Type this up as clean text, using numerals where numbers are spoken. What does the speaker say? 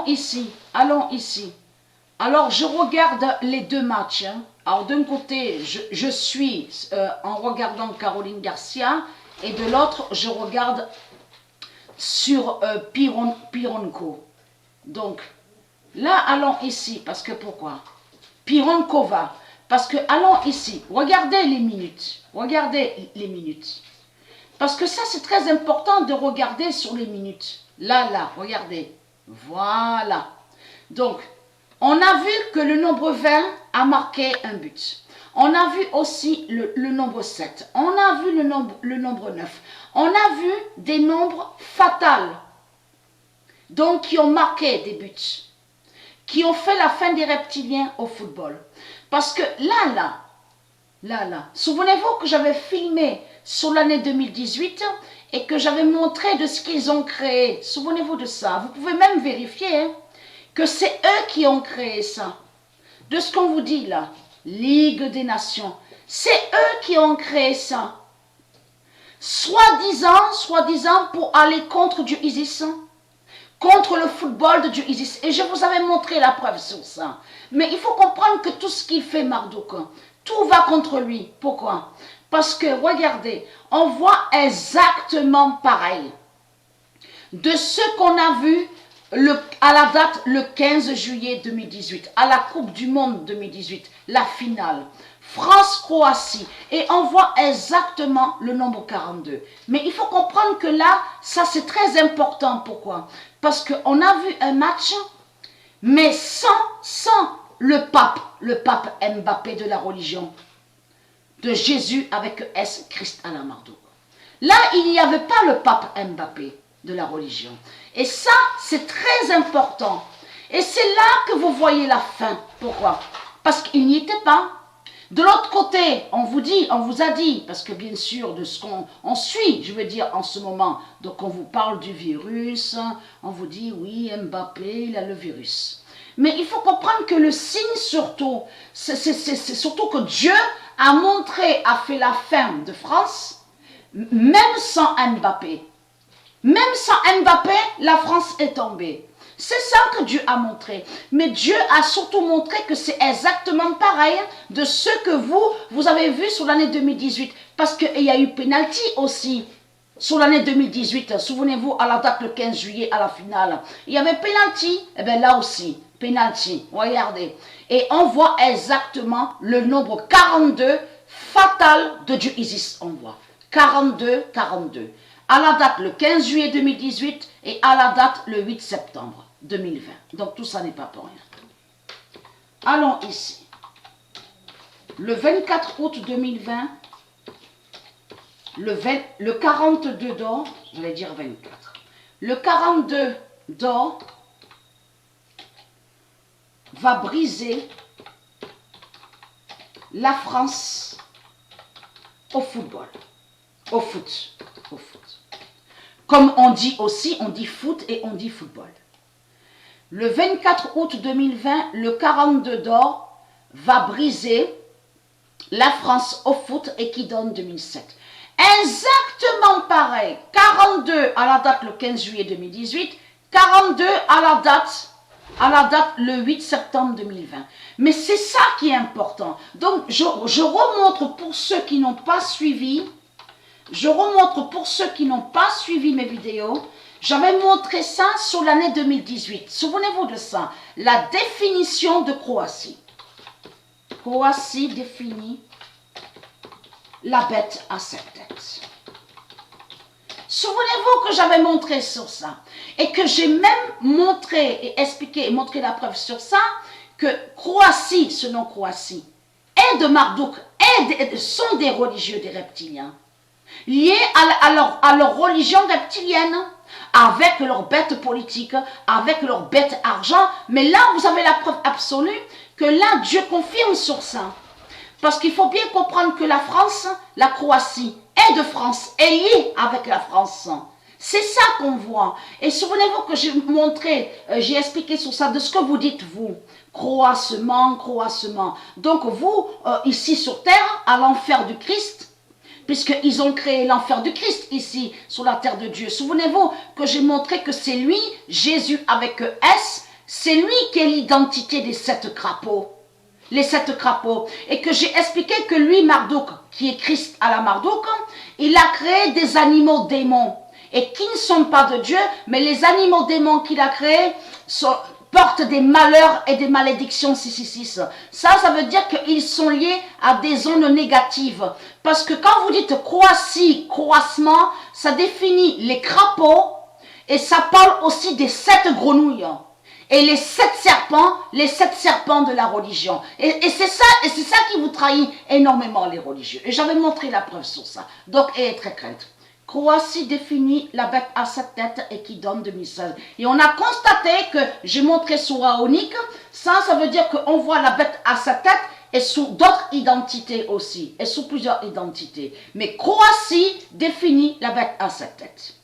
ici, allons ici. Alors, je regarde les deux matchs. Hein. Alors, d'un côté, je suis en regardant Caroline Garcia et de l'autre, je regarde sur Pironko. Donc, là, allons ici, parce que pourquoi? Pironkova, parce que, allons ici, regardez les minutes. Regardez les minutes. Parce que ça, c'est très important de regarder sur les minutes. Là, regardez. Voilà. Donc, on a vu que le nombre 20 a marqué un but. On a vu aussi le nombre 7. On a vu le nombre 9. On a vu des nombres fatals. Donc, qui ont marqué des buts. Qui ont fait la fin des reptiliens au football. Parce que là, souvenez-vous que j'avais filmé sur l'année 2018 et que j'avais montré de ce qu'ils ont créé. Souvenez-vous de ça. Vous pouvez même vérifier hein, que c'est eux qui ont créé ça. De ce qu'on vous dit là, Ligue des Nations. C'est eux qui ont créé ça. Soi-disant pour aller contre du ISIS. Contre le football de Dieu Isis. Et je vous avais montré la preuve sur ça. Mais il faut comprendre que tout ce qu'il fait Marduk, tout va contre lui. Pourquoi? Parce que, regardez, on voit exactement pareil. De ce qu'on a vu à la date le 15 juillet 2018, à la Coupe du Monde 2018, la finale. France-Croatie. Et on voit exactement le nombre 42. Mais il faut comprendre que là, ça c'est très important. Pourquoi? Parce qu'on a vu un match, mais sans le pape Mbappé de la religion, de Jésus avec S, Christ à la Marduk. Là, il n'y avait pas le pape Mbappé de la religion. Et ça, c'est très important. Et c'est là que vous voyez la fin. Pourquoi? Parce qu'il n'y était pas. De l'autre côté, on vous a dit, parce que bien sûr, de ce qu'on suit, je veux dire, en ce moment, donc on vous parle du virus, on vous dit, oui, Mbappé, il a le virus. Mais il faut comprendre que le signe surtout, c'est surtout que Dieu a fait la fin de France, même sans Mbappé. Même sans Mbappé, la France est tombée. C'est ça que Dieu a montré. Mais Dieu a surtout montré que c'est exactement pareil de ce que vous avez vu sur l'année 2018. Parce qu'il y a eu pénalty aussi sur l'année 2018. Souvenez-vous, à la date le 15 juillet, à la finale. Il y avait pénalty. Et bien là aussi, pénalty. Regardez. Et on voit exactement le nombre 42 fatal de Dieu Isis. On voit 42. À la date le 15 juillet 2018 et à la date le 8 septembre 2020. Donc tout ça n'est pas pour rien. Allons ici. Le 24 août 2020, le 42 d'or, j'allais dire 24. Le 42 d'or va briser la France au football. Au foot. Comme on dit aussi, on dit foot et on dit football. Le 24 août 2020, le 42 d'or va briser la France au foot et qui donne 2007. Exactement pareil. 42 à la date le 15 juillet 2018, 42 à la date le 8 septembre 2020. Mais c'est ça qui est important. Donc je remontre pour ceux qui n'ont pas suivi. Je remontre pour ceux qui n'ont pas suivi mes vidéos. J'avais montré ça sur l'année 2018. Souvenez-vous de ça. La définition de Croatie. Croatie définit la bête à 7 têtes. Souvenez-vous que j'avais montré sur ça. Et que j'ai même montré et expliqué et montré la preuve sur ça. Que Croatie, ce nom Croatie, est de Marduk, sont des religieux, des reptiliens. Liés à leur religion reptilienne, avec leur bête politique, avec leur bête argent. Mais là, vous avez la preuve absolue que là, Dieu confirme sur ça. Parce qu'il faut bien comprendre que la France, la Croatie, est de France, est liée avec la France. C'est ça qu'on voit. Et souvenez-vous que j'ai montré, j'ai expliqué sur ça, de ce que vous dites, vous. Croassement. Donc vous, ici sur terre, à l'enfer du Christ, puisqu'ils ont créé l'enfer du Christ ici, sur la terre de Dieu. Souvenez-vous que j'ai montré que c'est lui, Jésus avec S, C'est lui qui est l'identité des 7 crapauds. Les 7 crapauds. Et que j'ai expliqué que lui, Marduk, qui est Christ à la Marduk, il a créé des animaux démons. Et qui ne sont pas de Dieu, mais les animaux démons qu'il a créés portent des malheurs et des malédictions 666. Ça veut dire qu'ils sont liés à des zones négatives. Parce que quand vous dites croissy, croissement, ça définit les crapauds et ça parle aussi des 7 grenouilles. Et les 7 serpents de la religion. Et c'est ça qui vous trahit énormément les religieux. Et j'avais montré la preuve sur ça. Donc, ayez très crainte. Croissy définit la bête à 7 têtes et qui donne de messages. Et on a constaté que, j'ai montré sur Aonique, ça veut dire qu'on voit la bête à 7 têtes et sous d'autres identités aussi, et sous plusieurs identités. Mais Croissy définit la bête à 7 têtes.